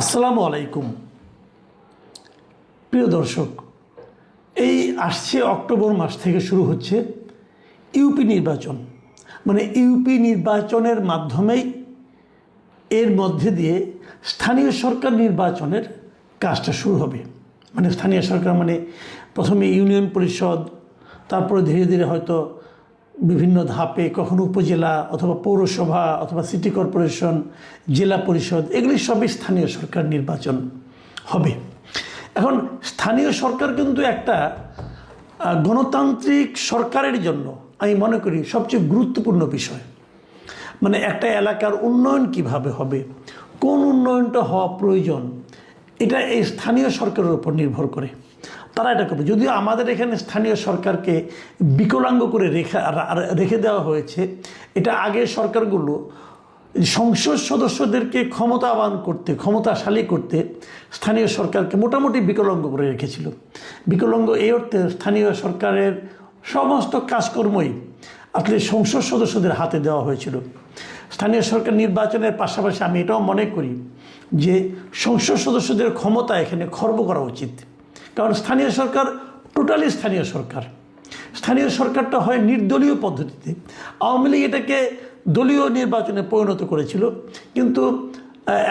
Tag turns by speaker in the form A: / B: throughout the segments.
A: আসসালামু আলাইকুম প্রিয় দর্শক। এই আসছে অক্টোবর মাস থেকে শুরু হচ্ছে ইউপি নির্বাচন। মানে ইউপি নির্বাচনের মাধ্যমেই এর মধ্যে দিয়ে স্থানীয় সরকার নির্বাচনের কাজটা শুরু হবে। মানে স্থানীয় সরকার মানে প্রথমে ইউনিয়ন পরিষদ, তারপরে ধীরে ধীরে হয়তো বিভিন্ন ধাপে কখনো উপজেলা অথবা পৌরসভা অথবা সিটি কর্পোরেশন, জেলা পরিষদ, এগুলি সবই স্থানীয় সরকার নির্বাচন হবে। এখন স্থানীয় সরকার কিন্তু একটা গণতান্ত্রিক সরকারের জন্য আমি মনে করি সবচেয়ে গুরুত্বপূর্ণ বিষয়। মানে একটা এলাকার উন্নয়ন কিভাবে হবে, কোন উন্নয়নটা হওয়া প্রয়োজন, এটা এই স্থানীয় সরকারের উপর নির্ভর করে। তারা এটা করবে। যদিও আমাদের এখানে স্থানীয় সরকারকে বিকলাঙ্গ করে রেখে দেওয়া হয়েছে। এটা আগে সরকারগুলো সংসদ সদস্যদেরকে ক্ষমতাবান করতে, ক্ষমতাশালী করতে স্থানীয় সরকারকে মোটামুটি বিকলাঙ্গ করে রেখেছিল। বিকলাঙ্গ এই অর্থে স্থানীয় সরকারের সমস্ত কাজকর্মই আসলে সংসদ সদস্যদের হাতে দেওয়া হয়েছিল। স্থানীয় সরকার নির্বাচনের পাশাপাশি আমি এটাও মনে করি যে সংসদ সদস্যদের ক্ষমতা এখানে খর্ব করা উচিত। কারণ স্থানীয় সরকার টোটালি স্থানীয় সরকার। স্থানীয় সরকারটা হয় নির্দলীয় পদ্ধতিতে। আওয়ামী লীগ এটাকে দলীয় নির্বাচনে পরিণত করেছিল, কিন্তু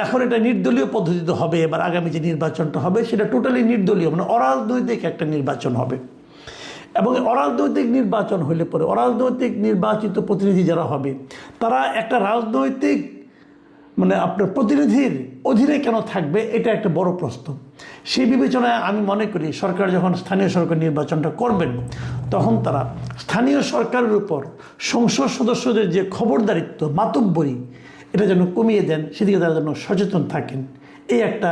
A: এখন এটা নির্দলীয় পদ্ধতিতে হবে। এবার আগামী যে নির্বাচনটা হবে সেটা টোটালি নির্দলীয়, মানে অরাজনৈতিক একটা নির্বাচন হবে। এবং অরাজনৈতিক নির্বাচন হলে পরে অরাজনৈতিক নির্বাচিত প্রতিনিধি যারা হবে তারা একটা রাজনৈতিক মানে আপনার প্রতিনিধির অধীনে কেন থাকবে, এটা একটা বড় প্রশ্ন। সেই বিবেচনায় আমি মনে করি সরকার যখন স্থানীয় সরকার নির্বাচনটা করবেন তখন তারা স্থানীয় সরকারের উপর সংসদ সদস্যদের যে খবরদারিত্ব, মাতব্বরি, এটা যেন কমিয়ে দেন, সেদিকে তারা যেন সচেতন থাকেন। এই একটা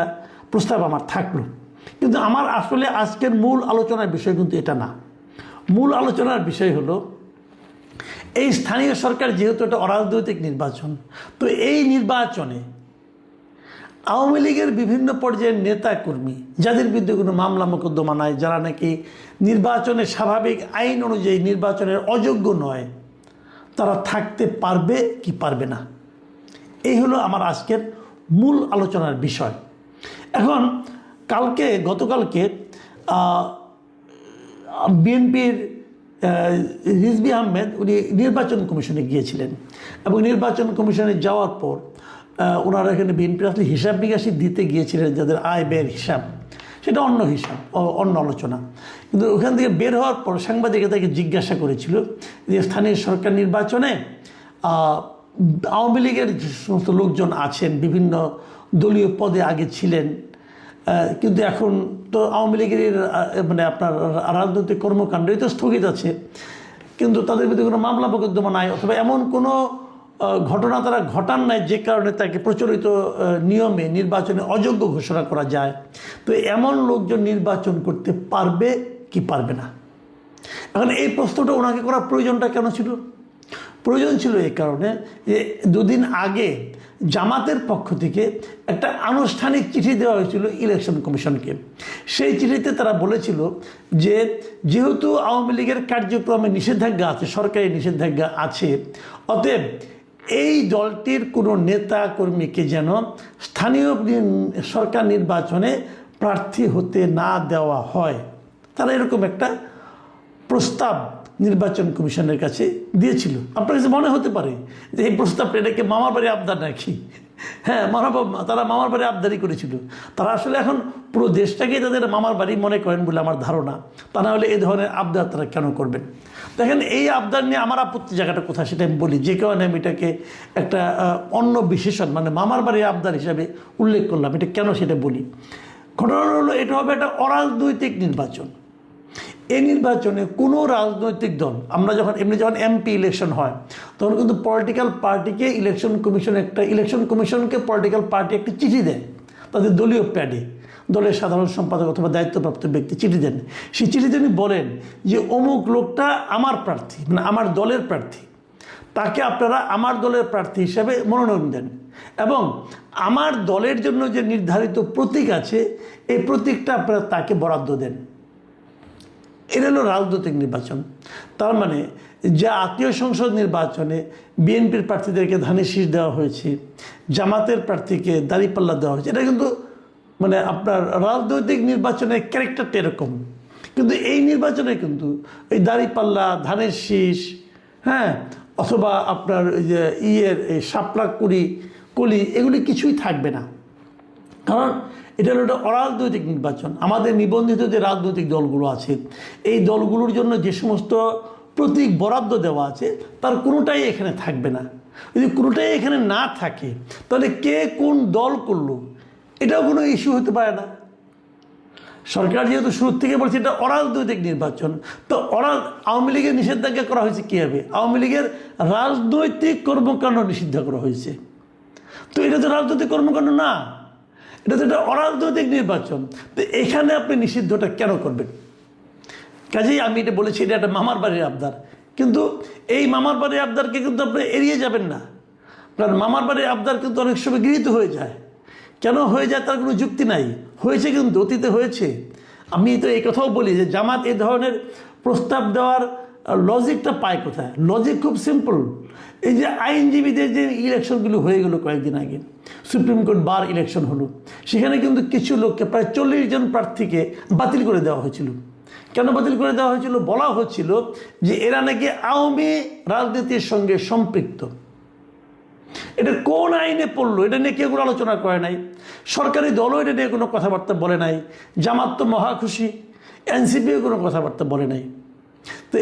A: প্রস্তাব আমার থাকলো। কিন্তু আমার আসলে আজকের মূল আলোচনার বিষয় কিন্তু এটা না। মূল আলোচনার বিষয় হলো এই স্থানীয় সরকার যেহেতু একটা অরাজনৈতিক নির্বাচন, তো এই নির্বাচনে আওয়ামী লীগের বিভিন্ন পর্যায়ের নেতাকর্মী যাদের বিরুদ্ধে কোনো মামলা মোকদ্দমা নাই, যারা নাকি নির্বাচনের স্বাভাবিক আইন অনুযায়ী নির্বাচনের অযোগ্য নয়, তারা থাকতে পারবে কি পারবে না, এই হলো আমার আজকের মূল আলোচনার বিষয়। এখন গতকালকে বিএনপির রিজভী আহমেদ উনি নির্বাচন কমিশনে গিয়েছিলেন এবং নির্বাচন কমিশনে যাওয়ার পর ওনারা এখানে বিএনপির আসলে হিসাব নিকাশি দিতে গিয়েছিলেন, যাদের আয় ব্যয়ের হিসাব, সেটা অন্য হিসাব, অন্য আলোচনা। কিন্তু ওখান থেকে বের হওয়ার পর সাংবাদিকরা তাকে জিজ্ঞাসা করেছিল যে স্থানীয় সরকার নির্বাচনে আওয়ামী লীগের যে সমস্ত লোকজন আছেন, বিভিন্ন দলীয় পদে আগে ছিলেন, কিন্তু এখন তো আওয়ামী লীগের মানে আপনার রাজনৈতিক কর্মকাণ্ডই তো স্থগিত আছে, কিন্তু তাদের বিরুদ্ধে কোনো মামলা মোকদ্দমা নাই অথবা এমন কোনো ঘটনা তারা ঘটান নাই যে কারণে তাকে প্রচলিত নিয়মে নির্বাচনে অযোগ্য ঘোষণা করা যায়। তো এমন লোকজন নির্বাচন করতে পারবে কি পারবে না। এখন এই প্রশ্নটা ওনাকে করার প্রয়োজনটা কেন ছিল? প্রয়োজন ছিল এই কারণে যে দুদিন আগে জামাতের পক্ষ থেকে একটা আনুষ্ঠানিক চিঠি দেওয়া হয়েছিল ইলেকশন কমিশনকে। সেই চিঠিতে তারা বলেছিল যে যেহেতু আওয়ামী লীগের কার্যক্রমে নিষেধাজ্ঞা আছে, সরকারি নিষেধাজ্ঞা আছে, অতএব এই দলটির কোনো নেতা কর্মীকে যেন স্থানীয় সরকার নির্বাচনে প্রার্থী হতে না দেওয়া হয়। তারা এরকম একটা প্রস্তাব নির্বাচন কমিশনের কাছে দিয়েছিল। আপনার কাছে মনে হতে পারে যে এই প্রস্তাবটা এটাকে মামার বাড়ি আবদার নাকি? হ্যাঁ, তারা মামার বাড়ি আবদারি করেছিল। তারা আসলে এখন পুরো দেশটাকেই তাদের মামার বাড়ি মনে করেন বলে আমার ধারণা। তা না হলে এই ধরনের আবদার তারা কেন করবেন? দেখেন, এই আবদার নিয়ে আমার আপত্তি জায়গাটা কোথায় সেটা আমি বলি। যে কারণে আমি এটাকে একটা অন্য বিশেষণ মানে মামার বাড়ির আবদার হিসাবে উল্লেখ করলাম। এটা কেন সেটা বলি। ঘটনা হলো এটা হবে একটা অরাজনৈতিক নির্বাচন। এই নির্বাচনে কোনো রাজনৈতিক দল, আমরা যখন এমপি ইলেকশন হয় তখন কিন্তু পলিটিক্যাল পার্টিকে ইলেকশন কমিশনকে পলিটিক্যাল পার্টি একটি চিঠি দেয় তাদের দলীয় প্যাডে। দলের সাধারণ সম্পাদক অথবা দায়িত্বপ্রাপ্ত ব্যক্তি চিঠি দেন। সেই চিঠিতে উনি বলেন যে অমুক লোকটা আমার প্রার্থী, মানে আমার দলের প্রার্থী, তাকে আপনারা আমার দলের প্রার্থী হিসাবে মনোনয়ন দেন এবং আমার দলের জন্য যে নির্ধারিত প্রতীক আছে এই প্রতীকটা আপনারা তাকে বরাদ্দ দেন। এটা হলো রাজনৈতিক নির্বাচন। তার মানে যে আত্মীয় সংসদ নির্বাচনে বিএনপির প্রার্থীদেরকে ধানের শীষ দেওয়া হয়েছে, জামাতের প্রার্থীকে দাঁড়িপাল্লা দেওয়া হয়েছে, এটা কিন্তু মানে আপনার রাজনৈতিক নির্বাচনের ক্যারেক্টারটা এরকম। কিন্তু এই নির্বাচনে কিন্তু এই দাঁড়িপাল্লা, ধানের শীষ, হ্যাঁ, অথবা আপনার ওই যে এই শাপলা কলি এগুলি কিছুই থাকবে না। কারণ এটা হলো একটা অরাজনৈতিক নির্বাচন। আমাদের নিবন্ধিত যে রাজনৈতিক দলগুলো আছে, এই দলগুলোর জন্য যে সমস্ত প্রতীক বরাদ্দ দেওয়া আছে তার কোনোটাই এখানে থাকবে না। যদি কোনোটাই এখানে না থাকে তাহলে কে কোন দল করলো এটাও কোনো ইস্যু হতে পারে না। সরকার যেহেতু শুরু থেকে বলছে এটা অরাজনৈতিক নির্বাচন, তো আওয়ামী লীগের নিষেধাজ্ঞা করা হয়েছে কীভাবে? আওয়ামী লীগের রাজনৈতিক কর্মকাণ্ড নিষিদ্ধ করা হয়েছে। তো এটা তো রাজনৈতিক কর্মকাণ্ড না, এটা তো একটা অরাজনৈতিক নির্বাচন। তো এখানে আপনি নিষিদ্ধটা কেন করবেন? কাজেই আমি এটা বলেছি এটা একটা মামার বাড়ির আবদার, কিন্তু এই মামার বাড়ির আবদারকে কিন্তু আপনি এড়িয়ে যাবেন না। কারণ মামার বাড়ির আবদার কিন্তু অনেক সময় গৃহীত হয়ে যায়। কেন হয়ে যায় তার কোনো যুক্তি নাই, হয়েছে কিন্তু অতীতে হয়েছে। আমি তো এই কথাও বলি যে জামাত এই ধরনের প্রস্তাব দেওয়ার লজিকটা পায় কোথায়? লজিক খুব সিম্পল। এই যে আইনজীবীদের যে ইলেকশনগুলো হয়ে গেলো কয়েকদিন আগে, সুপ্রিম কোর্ট বার ইলেকশন হলো, সেখানে কিন্তু কিছু লোককে প্রায় 40 জন প্রার্থীকে বাতিল করে দেওয়া হয়েছিল। কেন বাতিল করে দেওয়া হয়েছিল? বলা হচ্ছিল যে এরা নাকি আওয়ামী রাজনীতির সঙ্গে সম্পৃক্ত। এটা কোন আইনে পড়লো এটা নিয়ে কেউ কোনো আলোচনা করে নাই। সরকারি দলও এটা নিয়ে কোনো কথাবার্তা বলে নাই। জামাত তো মহা খুশি, এনসিপিও কোনো কথাবার্তা বলে নাই। তো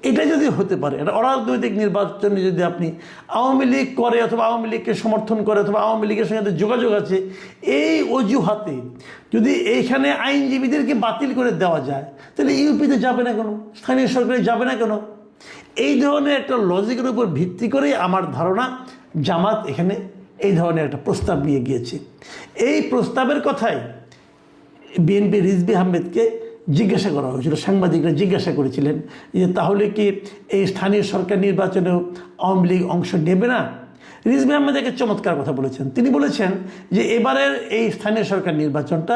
A: এটা যদি হতে পারে, এটা অরাজনৈতিক নির্বাচনে যদি আপনি আওয়ামী লীগ করে অথবা আওয়ামী লীগকে সমর্থন করে অথবা আওয়ামী লীগের সঙ্গে যোগাযোগ আছে, এই অজুহাতে যদি এইখানে আইনজীবীদেরকে বাতিল করে দেওয়া যায়, তাহলে ইউপিতে যাবে না কেন? স্থানীয় সরকারে যাবে না কেন? এই ধরনের একটা লজিকের উপর ভিত্তি করে আমার ধারণা জামাত এখানে এই ধরনের একটা প্রস্তাব নিয়ে গিয়েছে। এই প্রস্তাবের কথাই বিএনপি রিজভী আহমেদকে জিজ্ঞাসা করা হয়েছিল, সাংবাদিকরা জিজ্ঞাসা করেছিলেন যে তাহলে কি এই স্থানীয় সরকার নির্বাচনেও আওয়ামী লীগ অংশ নেবে না? রিজভী আহমেদ একটা চমৎকার কথা বলেছেন। তিনি বলেছেন যে এবারের এই স্থানীয় সরকার নির্বাচনটা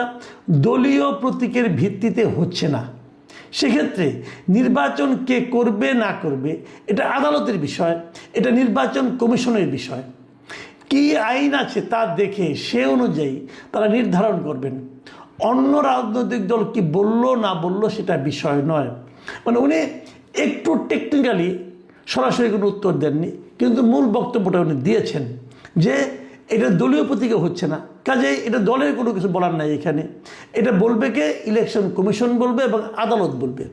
A: দলীয় প্রতীকের ভিত্তিতে হচ্ছে না। সেক্ষেত্রে নির্বাচন কে করবে না করবে এটা আদালতের বিষয়, এটা নির্বাচন কমিশনের বিষয়। কি আইন আছে তা দেখে সে অনুযায়ী তারা নির্ধারণ করবেন। অন্য রাজনৈতিক দল কি বললো না বললো সেটা বিষয় নয়। মানে উনি একটু টেকনিক্যালি সরাসরি কোনো উত্তর দেননি, কিন্তু মূল বক্তব্যটা উনি দিয়েছেন যে এটা দলীয় প্রতীকে হচ্ছে না, কাজেই এটা দলের কোনো কিছু বলার নাই এখানে। এটা বলবে কে? ইলেকশন কমিশন বলবে এবং আদালত বলবে।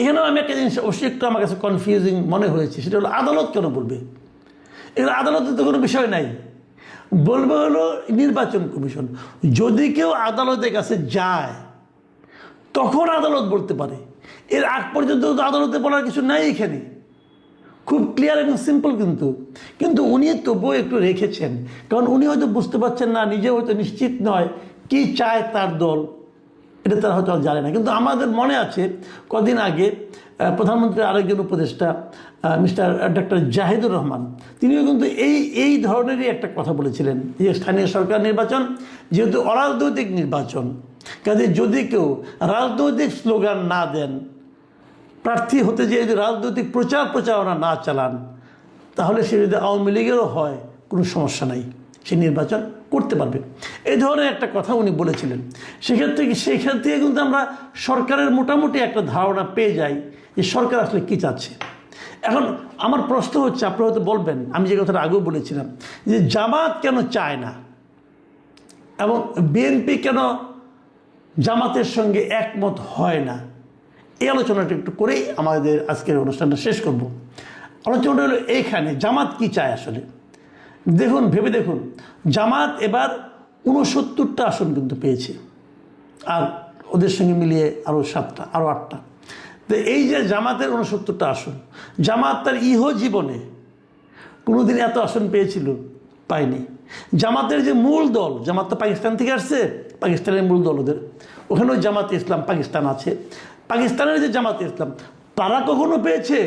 A: এখানেও আমি একটা জিনিস অবশ্যই একটু আমার কাছে কনফিউজিং মনে হয়েছে, সেটা হলো আদালত কেন বলবে? এখানে আদালতের তো কোনো বিষয় নাই, বলবে হলো নির্বাচন কমিশন। যদি কেউ আদালতের কাছে যায় তখন আদালত বলতে পারে, এর আগ পর্যন্ত তো আদালতে বলার কিছু নাই এখানে। খুব ক্লিয়ার এবং সিম্পল। কিন্তু উনি তবুও একটু রেখেছেন, কারণ উনি হয়তো বুঝতে পারছেন না, নিজে হয়তো নিশ্চিত নয় কি চায় তার দল, এটা তারা হয়তো জানে না। কিন্তু আমাদের মনে আছে কদিন আগে প্রধানমন্ত্রীর আরেকজন উপদেষ্টা মিস্টার ডক্টর জাহিদুর রহমান, তিনিও কিন্তু এই ধরনেরই একটা কথা বলেছিলেন যে স্থানীয় সরকার নির্বাচন যেহেতু অরাজনৈতিক নির্বাচন, কাজে যদি কেউ রাজনৈতিক স্লোগান না দেন, প্রার্থী হতে যেয়ে যদি রাজনৈতিক প্রচারণা না চালান, তাহলে সে যদি আওয়ামী লীগেরও হয় কোনো সমস্যা নাই, সে নির্বাচন করতে পারবে। এই ধরনের একটা কথা উনি বলেছিলেন। সেক্ষেত্রে কিন্তু আমরা সরকারের মোটামুটি একটা ধারণা পেয়ে যাই যে সরকার আসলে কী চাচ্ছে। এখন আমার প্রশ্ন হচ্ছে, আপনারা হয়তো বলবেন, আমি যে কথাটা আগেও বলেছিলাম যে জামাত কেন চায় না এবং বিএনপি কেন জামাতের সঙ্গে একমত হয় না, এই আলোচনাটা একটু করেই আমাদের আজকের অনুষ্ঠানটা শেষ করব। আলোচনাটা হলো এইখানে জামাত কি চায় আসলে। দেখুন, ভেবে দেখুন, জামাত এবার 69টা আসন কিন্তু পেয়েছে, আর ওদের সঙ্গে মিলিয়ে আরও 7টা, আরও 8টা। তো এই যে জামাতের 69টা আসন, জামাত তার জীবনে কোনোদিন এত আসন পেয়েছিল? পায়নি। জামাতের যে মূল দল, জামাত তো পাকিস্তান থেকে আসছে, পাকিস্তানের মূল দল ওদের, ওখানেও জামাতে ইসলাম পাকিস্তান আছে, পাকিস্তানের যে জামাতে ইসলাম তারা কখনো পেয়েছে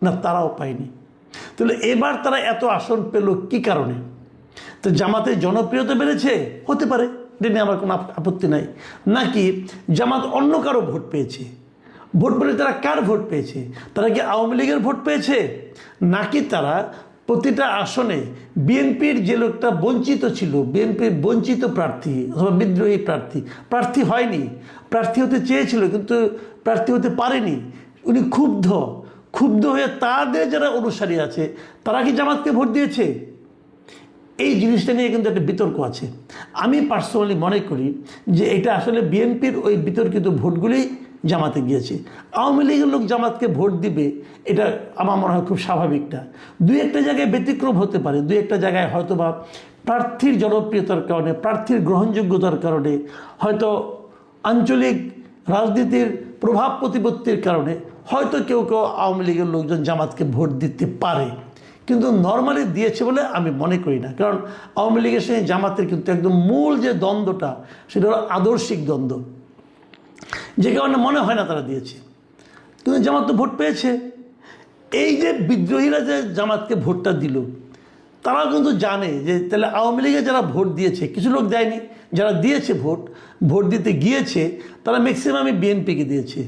A: না? তারাও পায়নি। তাহলে এবার তারা এত আসন পেল কি কারণে? তো জামাতের জনপ্রিয়তা বেড়েছে, হতে পারে, এটা নিয়ে আমার কোনো আপত্তি নাই। নাকি জামাত অন্য কারো ভোট পেয়েছে, ভোট বলে তারা কার ভোট পেয়েছে? তারা কি আওয়ামী লীগের ভোট পেয়েছে, নাকি তারা প্রতিটা আসনে বিএনপির যে লোকটা বঞ্চিত ছিল, বিএনপির বঞ্চিত প্রার্থী অথবা বিদ্রোহী প্রার্থী হয়নি, প্রার্থী হতে চেয়েছিল কিন্তু প্রার্থী হতে পারেনি, উনি ক্ষুব্ধ হয়ে তাদের যারা অনুসারী আছে তারা কি জামাতকে ভোট দিয়েছে? এই জিনিসটা নিয়ে কিন্তু একটা বিতর্ক আছে। আমি পার্সোনালি মনে করি যে এটা আসলে বিএনপির ওই বিতর্কিত ভোটগুলোই জামাতে গিয়েছে। আওয়ামী লীগের লোক জামাতকে ভোট দিবে এটা আমার মনে হয় খুব স্বাভাবিক না। দুই একটা জায়গায় ব্যতিক্রম হতে পারে, দুই একটা জায়গায় হয়তো বা প্রার্থীর জনপ্রিয়তার কারণে, প্রার্থীর গ্রহণযোগ্যতার কারণে, হয়তো আঞ্চলিক রাজনীতির প্রভাব প্রতিপত্তির কারণে হয়তো কেউ আওয়ামী লীগের লোকজন জামাতকে ভোট দিতে পারে, কিন্তু নর্মালি দিয়েছে বলে আমি মনে করি না। কারণ আওয়ামী লীগের সঙ্গে জামাতের কিন্তু একদম মূল যে দ্বন্দ্বটা সেটা হলো আদর্শিক দ্বন্দ্ব, যে কারণে মনে হয় না তারা দিয়েছে। কিন্তু জামাত তো ভোট পেয়েছে। এই যে বিদ্রোহীরা যে জামাতকে ভোটটা দিল, তারাও কিন্তু জানে যে তাহলে আওয়ামী লীগে যারা ভোট দিয়েছে, কিছু লোক দেয়নি, যারা দিয়েছে ভোট দিতে গিয়েছে তারা ম্যাক্সিমামই বিএনপিকে দিয়েছে।